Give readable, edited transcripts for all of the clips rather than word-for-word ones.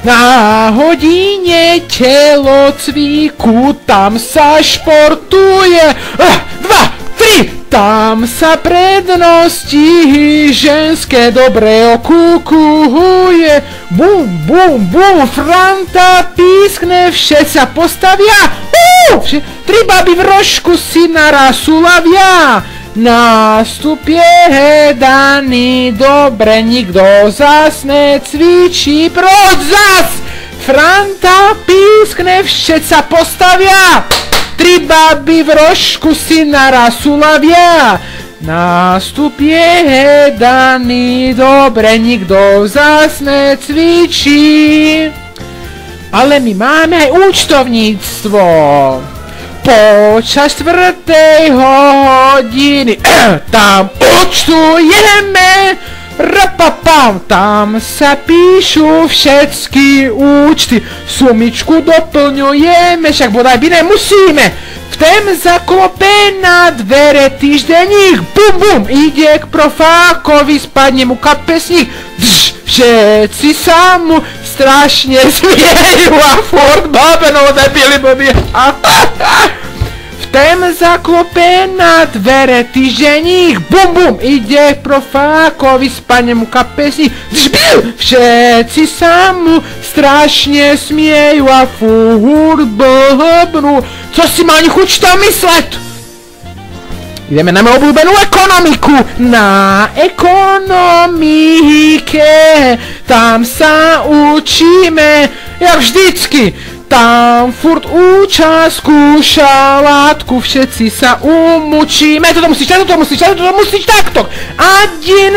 Na hodine telocviku, tam sa športuje. 2, 3, tam sa prednosti ženské dobre okúkuje. Bum, bum, bum, Franta pískne, všetci sa postavia. Tri baby v rožku si naraz uľavia. Nástup je daný, dobre, nikto zas necvičí, proč zas? Franta pískne, všetci sa postavia. Tri baby v rožku si naraz uľavia. Nástup je daný, dobre, nikto zas necvičí. Ale my máme aj účtovníctvo. Počas 4. hodiny tam účtujeme, rapapam, tam sa píšu všetky účty, sumičku doplňujeme, však bodaj by nemusíme. Vtem zaklope na dvere týždenník, bum bum, ide k profákovi, spadne mu kapesník, všetci sa mu strašne smiejú a furt babenov debili blbý. Vtem zaklope na dvere týždenník, bum bum, ide k profákovi, spadne mu kapesník, všetci sa mu strašne smiejú a furt blbnú. Co si má chuť tam mysleť? Ideme na moju obľúbenú ekonomiku. Na ekonomike, tam sa učíme, jak vždycky. Tam furt uča skúšalátku, všetci sa umučíme. Toto musíš takto. 1,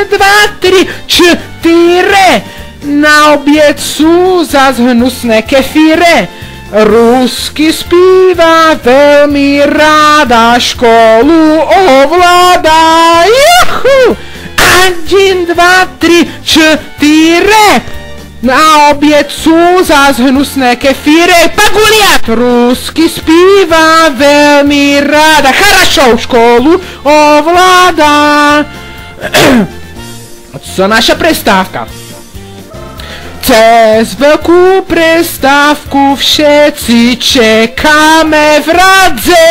2, 3, 4. Na obied sú zas hnusné kefíre. Rusky spíva veľmi ráda, školu ovláda. Juhu! 1, 2, 3, 4. Na obied sú zas hnusné kefíre. Paguliat! Rusky spíva veľmi ráda, хорошо, školu ovláda. Co naša prestávka? Cez veľkú prestávku všetci čekáme v radze.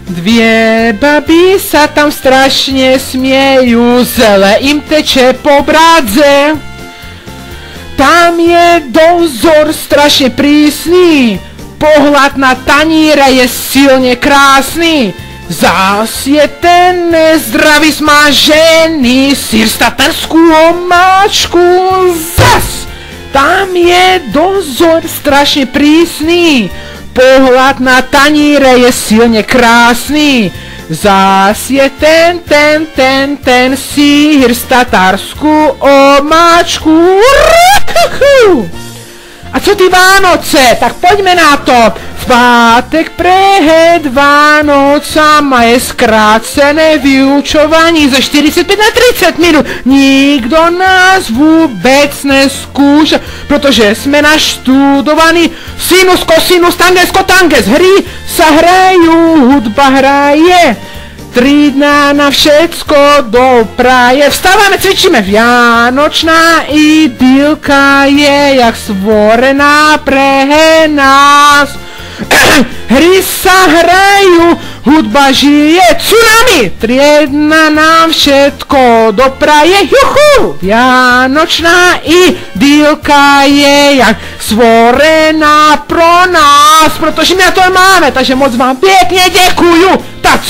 Dve baby sa tam strašne smiejú, zele im teče po brádze. Tam je dozor strašne prísny, pohľad na taníre je silne krásny. Zas je ten nezdravý smažený syr s tatarskú omáčku. Zas! Tam je dozor strašne prísny, pohľad na taníre je silne krásny. Zas je ten syr s tatarskú omáčku. A co ty Vánoce? Tak poďme na to. V pátek pred Vánocama je skrácené vyučovanie zo 45 na 30 minút. Nikto nás vôbec neskúša, pretože sme naštudovaní. Sinus, kosinus, tangens, kotanges. Hry sa hrajú, hudba hraje. 3 dňa na všetko dopraje. Vstávame, cvičíme. Vianočná idylka je jak stvorená pre nás. Hry sa hrajú, hudba žije, tsunami. 3 dňa nám všetko dopraje. Juhu! Vianočná idylka je jak stvorená pro nás, protože my na to máme, takže moc vám pekne ďakujú. Tak